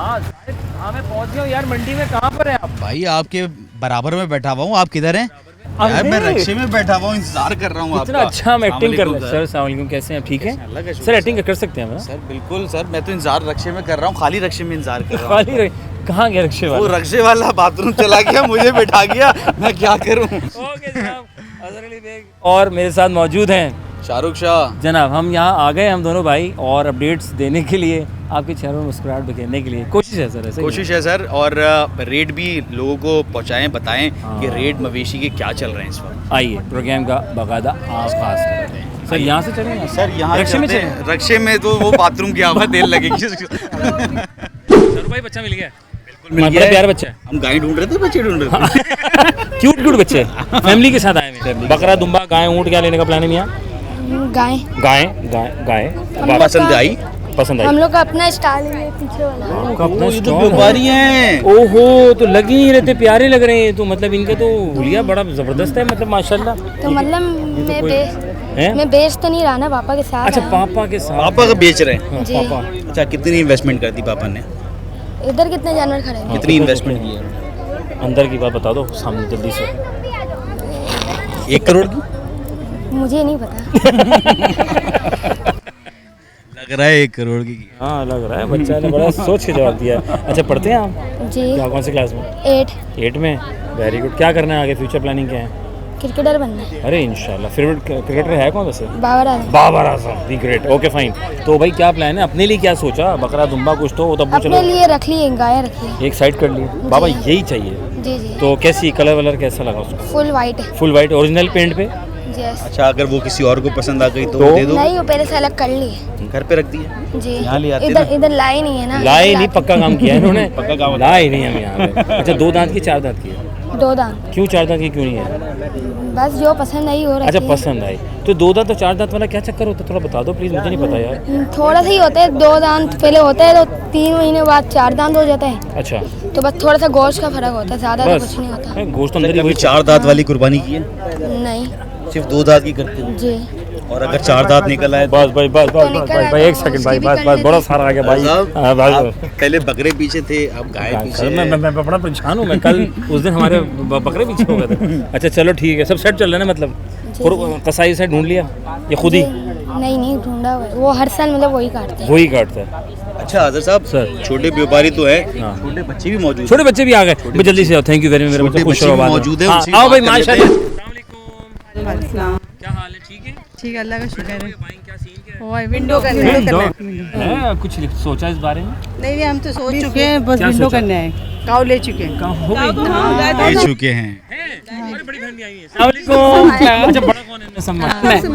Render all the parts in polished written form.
हाँ मैं पहुंच गया हूँ यार, मंडी में। कहाँ पर है आप? भाई आपके बराबर में बैठा हुआ हूँ, आप किधर हैं? यार मैं रक्शे में बैठा हुआ हूँ, इंतजार कर रहा हूँ आपका। इतना अच्छा हम एक्टिंग कर रहे हैं। सर अस्सलाम वालेकुम, कैसे हैं? ठीक है सर, एक्टिंग कर सकते हैं हम? सर बिल्कुल सर, मैं तो इंतजार रक्शे में कर रहा हूँ, खाली रक्शे में इंतजार कर रहा हूँ। खाली कहाँ गया रक्शे वाला? वो रक्शे वाला बाथरूम चला गया, मुझे बैठा गया, मैं क्या करूँ। ओके जनाब, अजहर अली बेग और मेरे साथ मौजूद हैं शाहरुख शाह। जनाब। हम यहाँ आ गए, हम दोनों भाई, और अपडेट्स देने के लिए, आपके चेहरों में मुस्कुराहट बिखेरने के लिए। कोशिश है सर, ऐसे कोशिश है सर, और रेट भी लोगों को पहुँचाएं, बताएं कि रेट मवेशी के क्या चल रहे हैं इस वक्त। आइए प्रोग्राम का बाकायदा आगाज करते हैं। सर यहाँ से चलें? सर यहाँ रक्शे में चलते हैं। रक्शे में तो वो बाथरूम की आवाज़ देर लगेगी। सर भाई बच्चा मिल गया? मिल गया है। प्यारा बच्चा है। हम गाय ढूंढ रहे थे, बच्चे ढूंढ रहे थे। क्यूट बच्चे फैमिली के साथ आए हैं। बकरा, दुम्बा, गाय, ऊँट क्या लेने का प्लान है यहाँ? गाय गाय गाय गाय पसंद आई? पसंद आई। हम लोग का अपना स्टाइल है पीछे वाला। अपना ये तो स्टॉल व्यापारी हैं। ओहो, तो लग ही नहीं रहते, प्यारे लग रहे हैं। तो मतलब इनका तो हुलिया बड़ा जबरदस्त है, मतलब माशाल्लाह। तो मतलब हैं? मैं बेच तो नहीं रहा ना, पापा के साथ अच्छा आया। पापा के साथ। पापा का बेच रहे हैं? हाँ, जी। पापा। अच्छा, कितनी इन्वेस्टमेंट कर दी पापा ने? इधर कितने जानवर खड़े हैं? कितनी इन्वेस्टमेंट की है? अंदर की बात बता दो सामने जल्दी से। 1 करोड़ की मुझे नहीं पता। लग रहा है 1 करोड़ की। हाँ लग रहा है, बच्चा ने बड़ा सोच के जवाब दिया है। अच्छा पढ़ते हैं आप? जी। क्या, कौन सी क्लास में? 8 में। Very good. क्या करना है आगे, फ्यूचर प्लानिंग क्या है? क्रिकेटर बनना है। अरे इंशाल्लाह। फेवरेट क्रिकेटर है कौन वैसे? Babar Azam. Babar Azam. Be great. Okay fine. तो भाई क्या प्लान है अपने लिए, क्या सोचा? बकरा, दुम्बा कुछ तो तब अपने चलो लिए रख लिए, गाय रखी एक साइड कर लिए। बाबा यही चाहिए। जी जी। तो कैसी कलर वलर कैसा लगा उसको? फुल वाइट है। फुल वाइट ओरिजिनल पेंट पे? यस। अच्छा, अगर वो किसी और को पसंद आ गई तो तो? दे दो। नहीं, वो पहले से अलग कर लिए। घर पे रख दी है? जी। यहाँ ले आते इधर इधर लाए नहीं है ना। लाए नहीं, पक्का काम किया है इन्होंने। पक्का काम। लाए नहीं हम यहाँ पे। अच्छा 2 दांत की 4 दांत की है? 2 दांत। क्यों 4 दांत की क्यों नहीं है? बस जो पसंद आई हो रही अच्छा पसंद आई। तो 2 दांत और 4 दांत वाला क्या चक्कर होता है, थोड़ा बता दो प्लीज, मुझे नहीं पता यार। थोड़ा सा ही होता है, 2 दांत पहले होता है, तो 3 महीने बाद 4 दांत हो जाता है। अच्छा तो बस थोड़ा सा गोश्त का फर्क होता है, ज्यादा तो बस कुछ नहीं होता। गोश्त अंदर ही कभी वही 4 दांत वाली कुर्बानी की है? नहीं। सिर्फ 2 दांत की करते हो? जी। और अगर 4 दांत निकल आए? बस भाई बस बस निकल बस आया भाई, तो 1 सेकंड भाई, उसकी भी बस कर बस लेते बड़ा हैं। सारा आ गया भाई। साहब, हाँ, बस, आप बस। पहले बकरे पीछे थे, अब गाय पीछे सर, है। मैं बड़ा परेशान हूँ। मैं कल उस दिन हमारे बकरे पीछे हो गए थे। अच्छा चलो ठीक है, सब सेट चल रहा है ना मतलब? कसाई से ढूंढ लिया या खुद ही? नहीं ढूंढा हुआ है। वो हर साल मतलब वही काटते हैं। वही काटता है। अच्छा आजर साहब, सर। छोटे व्यापारी तो है, हाँ। छोटे बच्चे भी मौजूद हैं। छोटे बच्चे भी आ गए, मैं जल्दी से आओ। थैंक यू वेरी मच, मेरे छोटे बच्चे खुश बच्चे रहो। भी बाद में। मौजूद हैं, हाँ, उनसे आओ भाई बात कर लेते माशाल्लाह। क्या हाल है? ठीक है। ठीक है, अल्लाह का शुक्र है। क्या सीन क्या वो विंडो करना है। कुछ सोचा इस बारे में? नहीं हम तो सोच चुके हैं, बस क्या विंडो सोचा? करना है। काऊ ले चुके हैं। हो गई? दे चुके हैं। बड़ी बड़ी बहन भी आई है। अच्छा बड़ा कौन है इनमें सब में?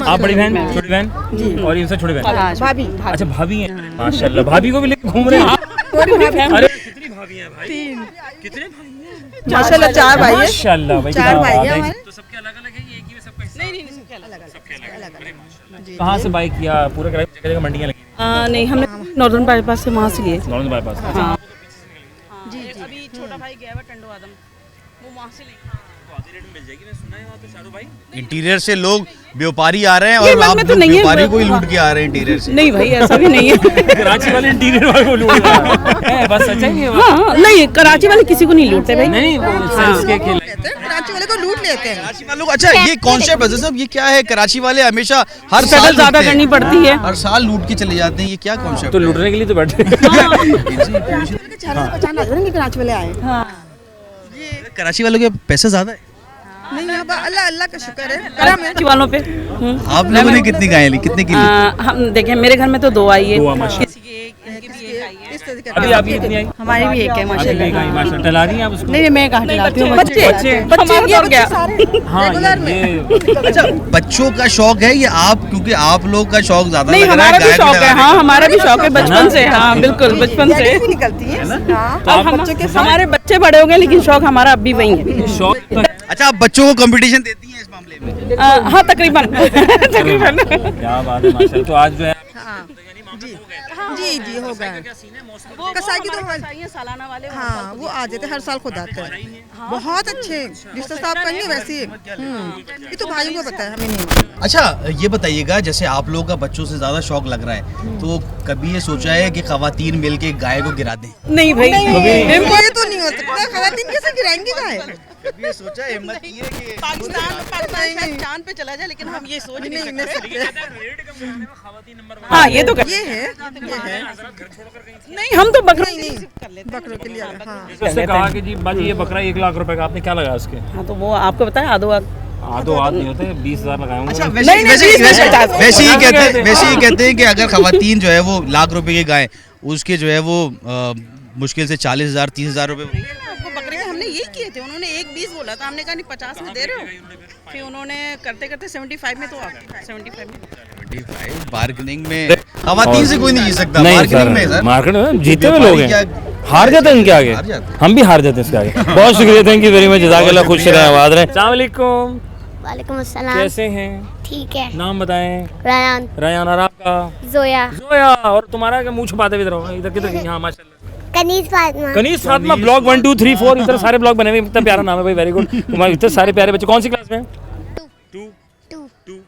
आप बड़ी बहन, छोटी बहन जी, और इनसे छोटी बहन? भाभी। अच्छा भाभी है। माशाल्लाह, भाभी को भी लेके घूम रहे हैं। अरे कितनी भाभी हैं भाई? 3 कितने भाई हैं? माशाल्लाह 4 भाई है। माशाल्लाह भाई, 4 क्या भाई बात है है। हमारे। तो सबके अलग-अलग है, ये एक ही में सबका हिस्सा? नहीं सबके अलग। कहाँ से बाइक किया? पूरा जगह जगह मंडियाँ लगी? नहीं, हमने नॉर्दर्न बाईपास से वहाँ से लिए। North bypass. हाँ जी। अभी छोटा भाई गया हुआ टंडो आदम, वो वहाँ से लेंगे। मिल जाएगी, मैं सुना है वहाँ तो शाहरुख भाई। इंटीरियर से लोग व्यापारी आ रहे हैं ये और मन आप में तो लोग नहीं है, व्यापारी को ही हाँ। लूट के आ रहे हैं इंटीरियर से। नहीं भाई, ऐसा भी नहीं है। कराची वाले इंटीरियर वाले को लूट रहा है। बस सच्चाई नहीं है वो? हाँ नहीं, कराची वाले किसी को नहीं लूटते भाई। नहीं वो सेल्स के खेल। कराची वाले को लूट लेते हैं। कराची वालों को, अच्छा ये कॉन्सेप्ट है साहब, ये क्या है? कराची वाले हमेशा हर स्ट्रगल साल ज्यादा लूटते हैं। करनी पड़ती है। हर साल लूट के चले जाते हैं, ये क्या कॉन्सेप्ट? तो लूटने के लिए तो बैठे। कराची वाले आए। हाँ कराची वालों के पैसा ज्यादा है? नहीं, अब अल्लाह का शुक्र है कराची वालों पे। आप लोगों ने कितनी गायें ली, कितने की ली? हम देखें, मेरे घर में तो 2 आई है। दो, माशाल्लाह। किसी की एक, इनकी भी एक आई है। अभी आप कितनी आई? हमारी भी एक है माशाल्लाह। माशाल्लाह। टला रही हैं आप उसको? नहीं मैं कहाँ खिलाती हूँ, बच्चे और क्या। हाँ ये अच्छा, बच्चों का शौक है ये आप, क्योंकि आप लोग का शौक ज्यादा नहीं, लग रहा हमारा भी गाय को शौक है। लगाने हाँ का। हमारा भी शौक है बचपन से। हाँ बिल्कुल बचपन से। निकलती है। हमारे बच्चे बड़े हो गए, लेकिन शौक हमारा अब भी वही है। शौक। अच्छा, आप बच्चों को कंपटीशन देती हैं इस मामले में? हाँ तकरीबन। क्या बात है माशाल्लाह। तो आज जो है जी जी जी हो गए। वो कसाई की तो हमारे हमारे- कसाई हैं, सालाना वाले वो हाँ वो आ जाते हर साल खुद आते हैं। बहुत अच्छे रिश्ते साहब करनी वैसी। ये तो भाइयों को पता है, हमें नहीं मालूम। अच्छा ये बताइएगा, जैसे आप लोगों का बच्चों से ज्यादा शौक लग रहा है, तो कभी ये सोचा है कि खवातीन मिलके गाय को गिरा दें? नहीं भाई ये तो नहीं हो सकता, खवातीन कैसे गिराएंगे गाय? कभी ये सोचा है, हिम्मत की है कि पाकिस्तान शायद चांद पे चला जाए, लेकिन हम ये सोच नहीं नहीं सकते। सकते। हाँ ये तो ये है नहीं, हम तो बकरा नहीं नहीं बकरों के लिए हाँ। उसने कहा कि जी बाजी ये बकरा 1 लाख रुपए का, आपने क्या लगाया उसके? हाँ तो वो आपको बताया आधो आधो हाथ नहीं होते, 20,000 लगाए होंगे। अच्छा नहीं, नहीं, 20,000 वैसे ही क्या कहते हैं? वैसे ही कहते हैं कि अगर खवातीन जो है वो लाख रुपए की गाय, उसके जो है वो मुश्किल से 40,000 30,000 रुपए। आपको बकरे हमने यही किए थे, उन्होंने 1,20 बोला था, हमने कहा नहीं 50 में दे रहे हो, फिर उन्होंने करते करते 75 में तो आ गए। 75 में बार्गेनिंग में खवातीन से कोई नहीं जीत सकता। नहीं बार्गेनिंग में सर, सर मार्केट में जीते हुए लोग हैं, व्यापारी हार जाते हैं इनके आगे, हार जाते हैं। हम भी हार जाते हैं इसके आगे। बहुत शुक्रिया, थैंक यू वेरी मच, जज़ाकल्लाह, खुश रहें, आबाद रहें। अस्सलाम वालेकुम, वालेकुम अस्सलाम। कैसे हैं? ठीक है। नाम बताएं। रयान, रयान, और आपका? जोया, जोया। और तुम्हारा क्या मुंह छुपाते हुए इधर आओ, इधर किधर गई? हाँ माशाल्लाह। कनीज फातिमा, कनीज फातिमा, ब्लॉग 1 2 3 4 इतने सारे ब्लॉग बने हुए, इतना प्यारा नाम है भाई, वेरी गुड। तुम्हारे इतने सारे प्यारे बच्चे, कौन सी क्लास में? 2 2 2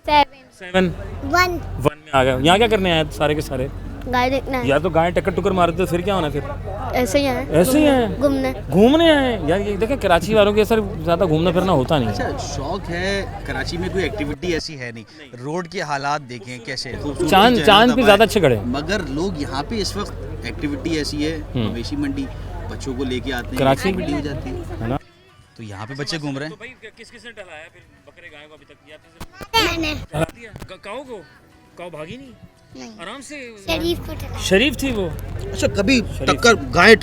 7 7 1 1 में आ गए। यहाँ क्या करने आए सारे के सारे? गाय देखना है। या तो गाय टक्कर टुक्कर मारते तो फिर क्या होना? फिर ऐसे ही है, ऐसे ही है, घूमने। घूमने आए यार। ये देखें कराची वालों के सर ज़्यादा घूमना फिरना होता नहीं है। अच्छा शौक है, कराची में कोई एक्टिविटी ऐसी है नहीं, रोड के हालात देखें कैसे खूबसूरती चांद जो है चांद ना पे दबाए। ज़्यादा अच्छे खड़े हैं। मगर लोग यहाँ पे इस वक्त एक्टिविटी ऐसी है, मवेशी मंडी, बच्चों को लेके आते हैं, कराची एक्टिविटी हो जाती है, है ना? तो यहाँ पे बच्चे घूम रहे हैं। भाई किस किसने टहलाया फिर बकरे गाय को अभी तक? मैंने टहला दिया काऊ को? काऊ भागी नहीं? नहीं, आराम से शरीफ को चला। शरीफ थी वो। अच्छा कभी टक्कर गाय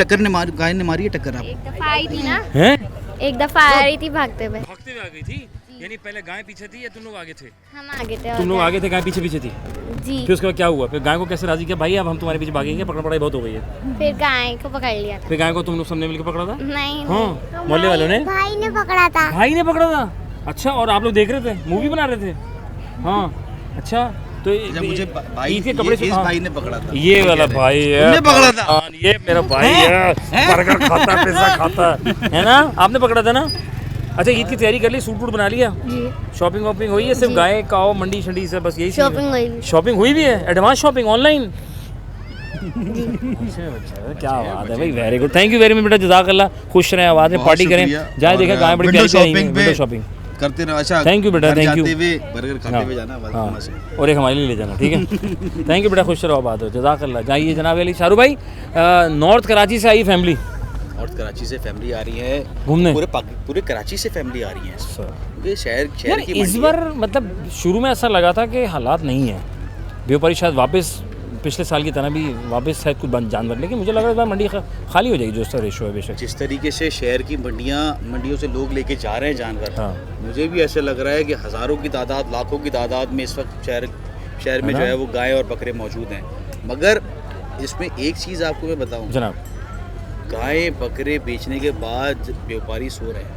ने मारी है टक्कर आप? एक दफा आई थी ना, हैं? एक दफा आ रही थी भागते हुए, भागते हुए आ गई थी? यानी पहले गाय पीछे थी या तुम लोग आगे थे? हम आगे थे। तुम लोग आगे थे, गाय पीछे पीछे थी। जी, फिर उसके बाद क्या हुआ? फिर गाय को कैसे राजी किया? भाई अब हम तुम्हारे पीछे भागेंगे, पकड़ पड़ाई बहुत हो गई है। फिर गाय को पकड़ लिया था। फिर गाय को तुम लोग सबने मिलकर पकड़ा था? नहीं, हाँ, मोहल्ले वालों ने? भाई ने पकड़ा था। भाई ने पकड़ा था? अच्छा, और आप लोग देख रहे थे, मूवी बना रहे थे? हाँ, अच्छा। तो अच्छा, मुझे भाई ईद के कपड़े से इस हाँ। भाई ने पकड़ा था, ये वाला भाई है, तुमने पकड़ा था? हाँ, ये मेरा भाई है, बर्गर खाता है, पिज्जा खाता है ना? आपने पकड़ा था ना? अच्छा, ईद की तैयारी कर ली, सूट वूट बना लिया, जी, शॉपिंग वॉपिंग हुई है? सिर्फ गाय काओ मंडी शंडी से बस यही चीज़ है? शॉपिंग हुई। शॉपिंग हुई भी है, एडवांस शॉपिंग ऑनलाइन? अच्छा, क्या बात है भाई, very good, thank you very much बेटा, जज़ाकल्लाह, खुश रहें, आवाज़ में बहुत पार्टी करें, शुक्रिया। जाए देखें और गाय बड़ी विंडो प्यारी प्यारी शॉपिंग पे विंडो शॉपिंग करते रहो। अच्छा थैंक यू बेटा, घर थैंक यू। जाते हुए बर्गर खाते हुए जाना हाँ, वहाँ से। और एक हमारे लिए ले जाना, ठीक है? थैंक यू बेटा, खुश रहो, बात हो, जज़ाकल्लाह। जाइए जनाब अली। शाहरुख भाई, नॉर्थ कराची से आई फैमिली और कराची से फैमिली आ रही है घूमने? पूरे कराची से फैमिली आ रही है क्योंकि शहर यार की इस मंडी बार मतलब शुरू में ऐसा लगा था कि हालात नहीं है, व्यापारी शायद वापस पिछले साल की तरह भी वापस शायद कुछ बंद जानवर, लेकिन मुझे लग रहा है इस बार मंडी खाली हो जाएगी, जो उसका रेशो है बेशक। जिस तरीके से शहर की मंडियों से लोग लेके जा रहे हैं जानवर, हाँ। मुझे भी ऐसा लग रहा है कि हज़ारों की तादाद, लाखों की तादाद में इस वक्त शहर में जो है वो गाय और बकरे मौजूद हैं। मगर इसमें एक चीज़ आपको मैं बताऊँ जनाब, गाय बकरे बेचने के बाद व्यापारी सो रहे हैं,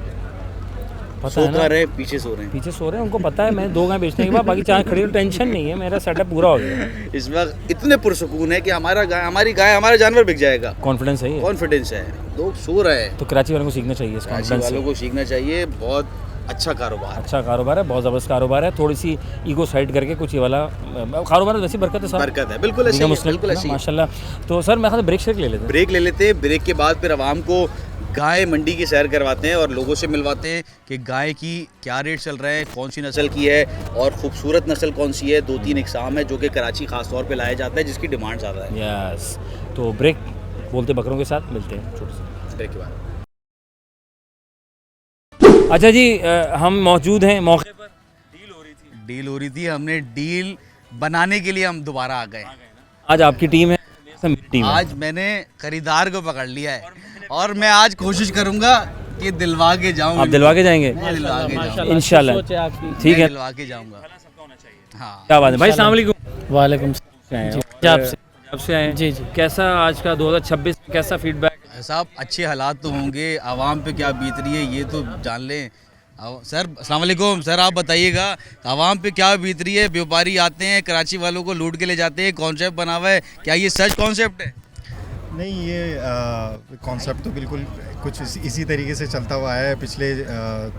पता है ना, रहे पीछे सो रहे हैं। पीछे सो रहे हैं, उनको पता है मैं 2 गाय बेचने के बाद बाकी 4 खड़ी, टेंशन नहीं है, मेरा सेटअप पूरा हो गया। इस वक्त इतने पुरसुकून है कि हमारी गाय हमारा जानवर बिक जाएगा, कॉन्फिडेंस है ये, कॉन्फिडेंस है, लोग सो रहे हैं। तो कराची वालों को सीखना चाहिए इस कराची कॉन्फिडेंस वालों से। को सीखना चाहिए, बहुत अच्छा कारोबार है। अच्छा कारोबार है, बहुत ज़बरदस्त कारोबार है, थोड़ी सी ईगो साइड करके कुछ ये वाला कारोबार है, वैसे बरकत है साहब, बरकत है, बिल्कुल ऐसी है, मुस्लिम बिल्कुल ऐसी है। माशाल्लाह। तो सर मैं ब्रेक शेक ले लेते हैं। ब्रेक ले लेते हैं, ब्रेक के बाद फिर आवाम को गाय मंडी की सैर करवाते हैं और लोगों से मिलवाते हैं कि गाय की क्या रेट चल रहे हैं, कौन सी नस्ल की है और खूबसूरत नस्ल कौन सी है। 2-3 इकसाम है जो कि कराची खास तौर पे लाया जाता है, जिसकी डिमांड ज़्यादा है। यस, तो ब्रेक बोलते बकरों के साथ मिलते हैं छोटे से ब्रेक के बाद अच्छा जी, हम मौजूद हैं मौके पर, डील हो रही थी, हमने डील बनाने के लिए हम दोबारा आ गए। आज आपकी टीम है, मेरी टीम है। आज मैंने खरीदार को पकड़ लिया है और मैं आज कोशिश करूंगा कि दिलवा के जाऊं। आप दिलवा के जाएंगे मैं दिलवा के जाऊंगा, इंशाल्लाह, ठीक है, दिलवा के जाऊंगा। हाँ क्या बात है भाई, अस्सलाम वालेकुम। वालेकुम पंजाब से आए हैं। जी जी। कैसा आज का 2026 कैसा फीडबैक? साहब अच्छे हालात तो होंगे, आवाम पे क्या बीत रही है ये तो जान लें। सर अस्सलाम वालेकुम। सर आप बताइएगा आवाम पे क्या बीत रही है? व्यापारी आते हैं कराची वालों को लूट के ले जाते हैं, कॉन्सेप्ट बना हुआ है, क्या ये सच कॉन्सेप्ट है? नहीं, ये कॉन्सेप्ट तो बिल्कुल कुछ इसी तरीके से चलता हुआ है पिछले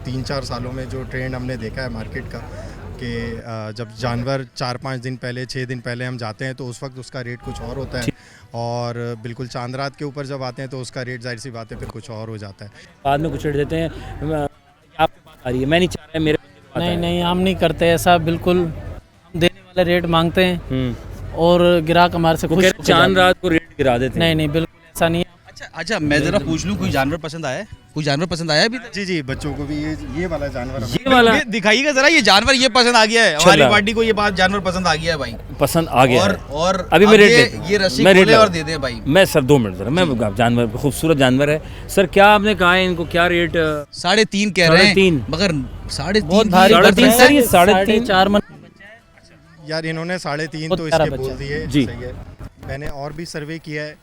3-4 सालों में। जो ट्रेंड हमने देखा है मार्केट का कि जब जानवर 4-5 दिन पहले 6 दिन पहले हम जाते हैं तो उस वक्त उसका रेट कुछ और होता है, और बिल्कुल चांद रात के ऊपर जब आते हैं तो उसका रेट जाहिर सी बात है फिर कुछ और हो जाता है। बाद में कुछ रेट देते हैं। आपकी बात आ रही है, मैं नहीं चाह रहा मेरे नहीं नहीं, हम नहीं करते ऐसा, बिल्कुल हम देने वाले रेट मांगते हैं और ग्राहक हमारे से खुश होकर चांद जाते हैं। रात को रेट गिरा देते हैं। नहीं नहीं, बिल्कुल ऐसा नहीं है। अच्छा मैं ज़रा पूछ लूँ, कोई जानवर पसंद आया है? कोई जानवर पसंद आया अभी तक? जी जी, बच्चों को भी ये वाला जानवर ये वाला दिखाइएगा ज़रा, ये जानवर ये पसंद आ गया है हमारी पार्टी को, ये बात जानवर पसंद आ गया है भाई, पसंद आ गया है। और अभी मैं रेट ये रस्सी मैं रेट खोले और दे दे भाई। मैं सर 2 मिनट जरा, मैं जानवर खूबसूरत जानवर है सर। क्या आपने कहा है इनको, क्या रेट? 3.5 कह रहे हैं, 3.5 मगर 3.5 बहुत भारी 3.5 सर, ये 3.5 4 मन यार इन्होंने 3.5 बहुत तो प्यारा इसके बोल बच्चा। दिए। जी। सही है। मैंने और भी सर्वे किया है,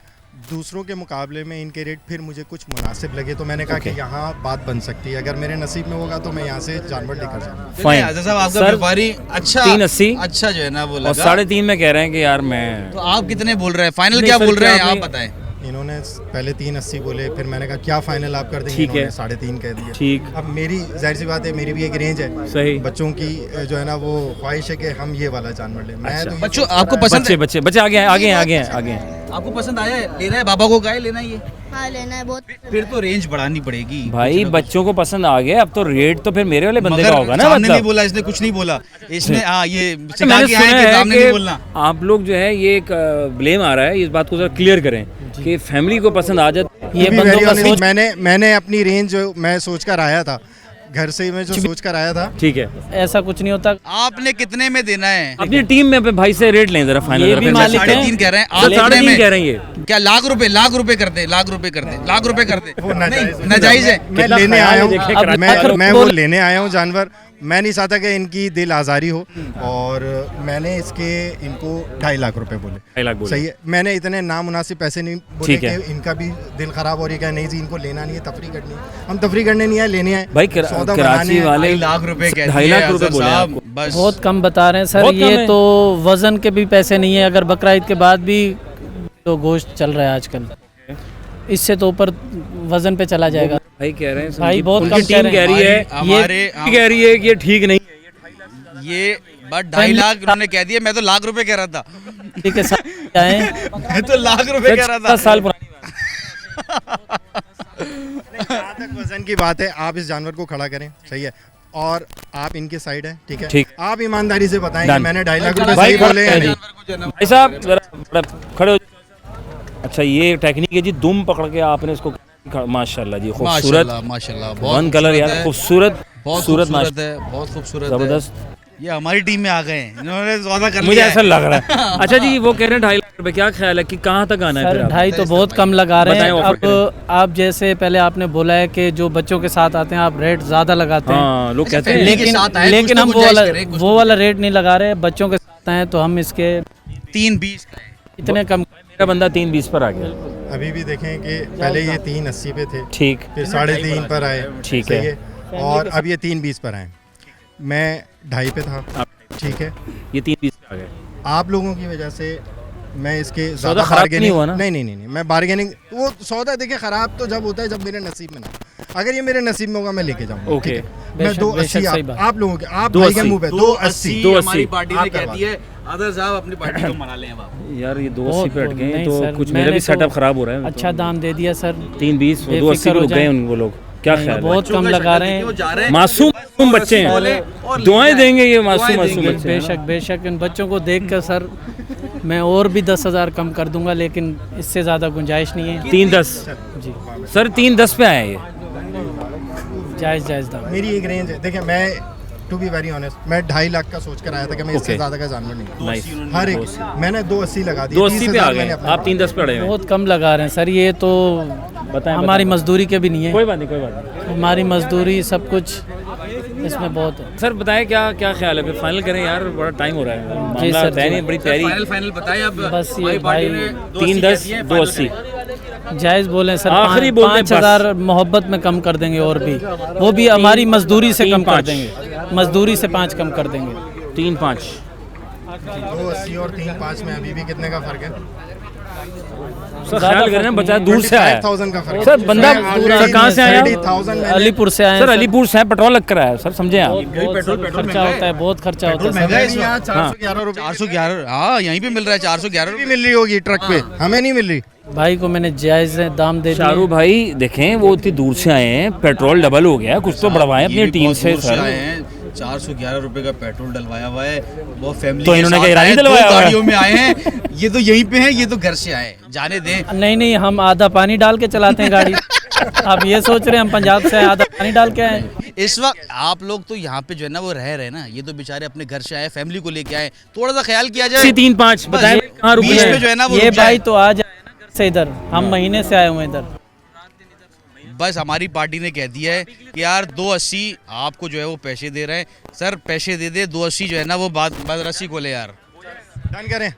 दूसरों के मुकाबले में इनके रेट फिर मुझे कुछ मुनासिब लगे तो मैंने कहा कि यहाँ बात बन सकती है। अगर मेरे नसीब में होगा तो मैं यहाँ से जानवर लेकर जाऊँगा। फाइन। साहब आपका सर, व्यापारी अच्छा 3.80 अच्छा जो है ना वो और लगा। 3.5 में कह रहे हैं कि यार मैं तो आप कितने बोल रहे हैं? फाइनल नहीं क्या सर, बोल रहे हैं क्या आप आपने- बताएं। इन्होंने पहले 3.80 बोले, फिर मैंने कहा क्या फाइनल आप कर देंगे? ठीक है। इन्होंने 3.5 कह दिया। ठीक। अब मेरी जाहिर सी बात है, मेरी भी एक रेंज है। सही। बच्चों की जो है ना वो ख्वाहिश है कि हम ये वाला जानवर लें। मैं तो ये बच्चों सोच आपको रहा है- पसंद बच्चे है? बच्चे बच्चे आगे हैं, आगे हैं, आगे हैं, आगे हैं। आपको पसंद आया है? लेना है बाबा को? गाय लेना है ये? हाँ लेना है बहुत। फिर तो रेंज बढ़ानी पड़ेगी भाई बच्चों को पसंद आ गया, अब तो रेट तो फिर मेरे वाले बंदे का मगर होगा ना। सामने नहीं मतलब बोला इसने, कुछ नहीं बोला इसने। हाँ ये अच्छा, सिखा मैंने के आए सुना कि है सामने नहीं कि बोलना। आप लोग जो है ये एक ब्लेम आ रहा है, इस बात को जरा क्लियर करें कि फैमिली को पसंद आ जाए। ये To be बंदों very का honest, सोच मैंने अपनी रेंज जो मैं सोच कर आया था, घर से ही मैं जो सोच कर आया था। ठीक है, ऐसा कुछ नहीं होता। आपने कितने में देना है? अपनी टीम में अपने भाई से रेट लें जरा फाइनल। ये भी मालिक हैं। 3.5 कह रहे हैं, आप सर, कितने 3.5 में? कह रहे हैं ये। क्या लाख रुपए कर दे, लाख रुपए कर दे। वो नाजायज है। मैं कितना लेने ख्याल आया है, हूँ। देखे अब कराची मैं वालों मैं को। वो लेने आया हूँ जानवर। मैं नहीं चाहता कि इनकी दिल आज़ारी हो, और मैंने इसके इनको 2.5 लाख रुपए बोले। 2.5 लाख बोले। सही है। मैंने इतने नामुनासिब पैसे नहीं बोले ठीक है। कि इनका भी दिल खराब हो रही है। नहीं जी, इनको लेना नहीं है, तफरी करनी है। हम तफरी करने नहीं आए, लेने आए भाई सौदा बनाने कराची हैं। वाले 2.5 लाख रुपए कहते 2.5 लाख रुपए बोले साहब, आपको। बस बहुत कम बता रहे हैं सर, बहुत कम ये है। तो वजन के भी पैसे नहीं है। अगर बकरा ईद के बाद भी तो गोश्त चल रहा है आजकल, इससे तो ऊपर वजन पे चला जाएगा। भाई कह रहे हैं, भाई बहुत उनकी कम कह टीम रहे कह हैं। रही है, हमारे कह रही है कि ये ठीक नहीं है। ये बट 2.5 लाख उन्होंने कह दिया। मैं तो लाख रुपए कह रहा था। ठीक है साथ आए। मैं तो लाख रुपए कह रहा था। 10 साल पुरानी बात। जहाँ तक वजन की बात है, आप इस जानवर को खड़ा करें, सही है, और आप इनके साइड है, ठीक है। ठीक। आप ईमानदारी से बताएं कि Done। मैंने 2.5 लाख रुपए भाई सही बोले हैं। भाई साहब जरा खड़े हो। अच्छा ये टेक्निक है जी, दुम पकड़ के आपने इसको माशाल्लाह जी, खूबसूरत माशाल्लाह वन कलर यार, खूबसूरत बहुत सूरत खूबसूरत है, बहुत खूबसूरत है। जबरदस्त। ये हमारी टीम में आ गए हैं, इन्होंने सौदा कर मुझे लिया ऐसा लग रहा है। अच्छा जी, वो कह रहे हैं 2.5 लाख रुपए, क्या ख्याल है कि कहाँ तक आना है सर फिर आप? 2.5 तो बहुत कम लगा रहे हैं। बताएं, ऑफर अब आप जैसे पहले आपने बोला है कि जो बच्चों के साथ आते हैं आप रेट ज़्यादा लगाते हैं, हाँ लोग कहते हैं। फैमिली के साथ आए, लेकिन कुछ हम तो गुंजाइश करें, कुछ वो वाला रेट नहीं लगा रहे। बच्चों के साथ आए तो हम इसके 3.20 का है। इतने कम। मेरा बंदा 3.20 पर आ गया। अभी भी देखें कि पहले ये 3.80 पे थे, ठीक फिर 3.5 पर आए, ठीक सही है। और अब ये 3.20 पर आए। मैं 2.5 पे था, ठीक है। ये 3.20 पे आ गया। आप लोगों की वजह से मैं इसके सौदा ज़्यादा खराब बार्गेनिंग नहीं हुआ ना? नहीं, मैं बार्गेनिंग, वो सौदा देखिए खराब तो जब होता है जब मेरे नसीब में ना हो। अगर ये मेरे नसीब में होगा मैं लेके जाऊंगा, ओके। ठीक है। मैं बेशक, 2.80 बेशक, सही बात। आप लोगों के, आप 2.80 भाई के मुंह पे 2.80 हमारी पार्टी ने आप कह करवा दी है। आदर साहब अपनी पार्टी को मना लें अब आप। यार ये 2.80 बहुत- पे अट गए हैं, नहीं तो सर, कुछ मेरा मैंने भी तो सेटअप खराब हो रहा है। अच्छा दाम दे दिया सर। 3.20 बेफिक्र 2.80 पे हो रुक गए जाए। वो लोग, क्या नहीं, ख्याल है? बहुत कम लगा रहे हैं। जा रहे हैं मासूम बच्चे हैं, दुआएं देंगे ये मासूम बच्चे हैं। बेशक बेशक, इन बच्चों को देख कर सर मैं और भी 10,000 कम कर दूंगा, लेकिन इससे ज़्यादा गुंजाइश नहीं है। 3.10 जी सर, 3.10 पे आए हैं ये। जायज़ दाम। मेरी एक रेंज है। देखिए मैं टू बी वेरी ऑनेस्ट, मैं 2.5 लाख का सोच कर आया था कि मैं इससे Okay। ज़्यादा का जानवर नहीं। नाइस। हर एक मैंने 2.80 लगा दी, 2.80 पे आ 30,000 गए मैंने अपने आप, 3.10 पे अड़े हैं। बहुत कम लगा रहे हैं सर, ये तो बताएं, हमारी बताएं। मजदूरी के भी नहीं है। कोई बात नहीं, कोई बात नहीं। हमारी मजदूरी सब कुछ इसमें बहुत है। सर बताएं क्या ख्याल है, फिर फाइनल करें यार, बड़ा टाइम हो रहा है, मामला सर, तय जी। नहीं, बड़ी तैयारी। फाइनल बताएं अब। बस ये हमारी पार्टी भाई ने 3.10 2.80 जायज़ बोले सर, आखिरी बोल दें 5,000 मोहब्बत में कम कर देंगे, और भी वो भी हमारी मजदूरी से कम कर देंगे, मजदूरी से 5 कम कर देंगे। 3-5 280 और 3.5 में अभी भी कितने का फर्क है? सर ख्याल करें ना, बच्चा दूर से आया 25,000 का फर्क है। सर, बंदा सर कहाँ से आया? 30,000 अलीपुर से आए सर हैं अलीपुर से पेट्रोल लग कर आया सर, समझे आप? बहुत खर्चा होता है, बहुत खर्चा होता है सर। महंगा है इस वक्त 411 रुपये 411, हाँ यहीं पे मिल रहा है 411 भी मिल रही होगी ट्रक पे, हमें नहीं मिल रही। भाई को मैंने जायज़ दाम दे दिए। शाहरुख भाई देखें, वो इतनी दूर से आए हैं, पेट्रोल डबल हो गया, कुछ तो बढ़वाएं अपनी टीम से सर। 411 रुपए का पेट्रोल डलवाया हुआ है, वो फैमिली तो के इन्होंने साथ क्या ईरानी आए, डलवाया दो हुआ है? गाड़ियों में आए हैं, ये तो यहीं पे हैं, ये तो घर से आए हैं, जाने दें। नहीं, हम आधा पानी डाल के चलाते हैं गाड़ी। आप ये सोच रहे हैं हम पंजाब से आधा पानी डाल के आए? इस वक्त आप लोग तो यहाँ पे जो है ना वो रह रहे हैं ना, ये तो बेचारे अपने घर से आए, फैमिली को लेके आए, थोड़ा सा ख्याल किया जाए। 3-5 बस, बताएं कहाँ रुके बीच हैं? में जो है ना वो ये रुक जाए। भाई तो आ जाए ना घर से इधर, हम महीने से आए हुए हैं इधर। बस हमारी पार्टी ने कह दिया है कि यार 280 आपको जो है वो पैसे दे रहे हैं, सर पैसे दे दे, 280 जो है ना वो बात रस्सी को ले यार। डन करें,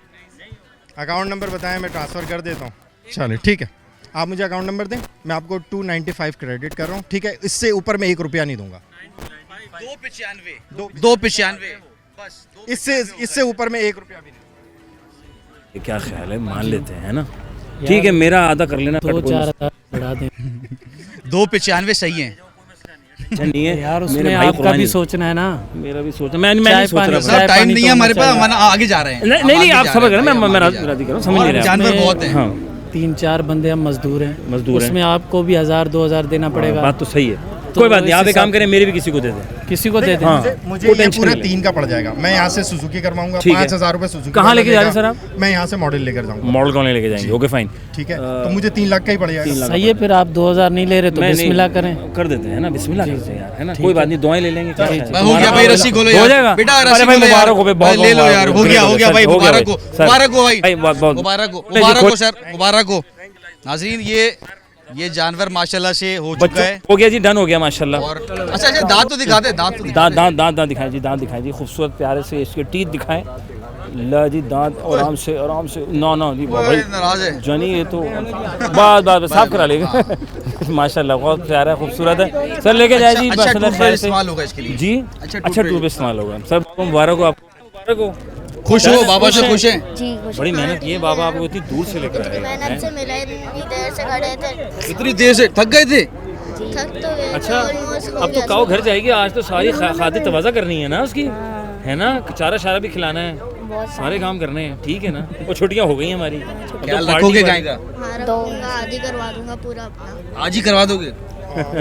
अकाउंट नंबर बताएं, मैं ट्रांसफ़र कर देता हूँ। चलिए ठीक है, आप मुझे अकाउंट नंबर दें, मैं आपको 295 क्रेडिट कर रहा हूँ, ठीक है? इससे ऊपर मैं 1 रुपया नहीं दूंगा। 295 बस, इससे ऊपर मैं 1 रुपया भी नहीं। ये क्या ख्याल है, मान लेते हैं ना? ठीक है, मेरा आधा कर लेना। 2-4 बढ़ा दें 295 सही है। नहीं है यार, मेरे उसमें भाई आपका कुरानी। भी सोचना है ना। मेरा भी सोचना, मैं नहीं सोच रहा सर टाइम नहीं है हमारे पास, हम आगे जा रहे हैं। नहीं आप समझ रहे हैं, मैं राजी कर रहा हूँ, समझ नहीं रहे आप। जानवर बहुत हैं। हाँ 3-4 बंदे हम मजदूर हैं, मजदूर हैं। उसमें आपको भी 1,000-2,000 देना पड़ेगा। बात तो सही है, तो कोई बात नहीं, इस आप एक हिसाब- काम करें, मेरे भी किसी को दे दें। किसी को दे दें। हाँ मुझे कोई ये टेंशन पूरे नहीं। 3 का पड़ जाएगा। मैं यहाँ से सुजुकी करवाऊंगा, ठीक है। 5,000 रुपये सुजुकी। कहाँ लेके जा रहे हैं सर आप? मैं यहाँ से मॉडल लेकर जाऊँगा। मॉडल कॉलोनी लेके जाएंगे, ओके फाइन, ठीक है, तो मुझे 3 लाख का ही पड़ जाएगा। सही है, फिर आप 2,000 नहीं ले रहे तो मैं नहीं- बिस्मिल्लाह करें। कर देते हैं ना, बिस्मिल्लाह करते हैं यार, है ना? कोई बात नहीं, दुआएं ले लेंगे। क्या है? हो गया भाई, रस्सी खोलो यार। हो जाएगा बेटा अरे रस्सी भाई, खोलो यार। मुबारक हो भाई, भाई, बहुत ले लो यार, हो गया भाई, मुबारक हो, मुबारक हो भाई, बहुत मुबारक हो, मुबारक हो सर, मुबारक हो। नाज़रीन ये जानवर माशाल्लाह से हो चुका है हो गया जी, डन हो गया माशाल्लाह। और अच्छा दांत तो दिखाते, दांत तो दिखाते। दांत दिखाएं जी, दांत दिखाएं जी, खूबसूरत प्यारे से इसके टीथ दिखाएं। ला जी दांत, आराम से ना जी भाई भाई नाराज है। जानी, ये तो बात साफ करा लेगा। माशाल्लाह बहुत प्यारा खूबसूरत है सर, लेके जाए जी अच्छा माशाल्लाह टूथपेस्ट खैर से इस्तेमाल होगा इसके लिए जी। अच्छा अच्छा टूथपेस्ट इस्तेमाल होगा सर, मुबारक हो आपको, मुबारक हो। खुश हो, बाबा से खुश हैं। जी खुश। बड़ी मेहनत की है बाबा, आपको इतनी दूर से लेकर आए मेहनत हैं। से मिला, इतनी देर से खड़े थे, इतनी देर से थक गए थे। थक तो गए थे, अच्छा almost हो अब तो गया काओ था। घर जाएगी, आज तो सारी खातिर तवाज़ा करनी है ना उसकी, है ना? चारा शारा भी खिलाना है, सारे काम करने हैं, ठीक है ना? वो छुट्टियां हो गई हैं हमारी, अब तो ख्याल पार्टी रखोगे वार्टी- गाय का? हाँ रखूंगा, आदि करवा दूंगा पूरा अपना। आज ही करवा दोगे?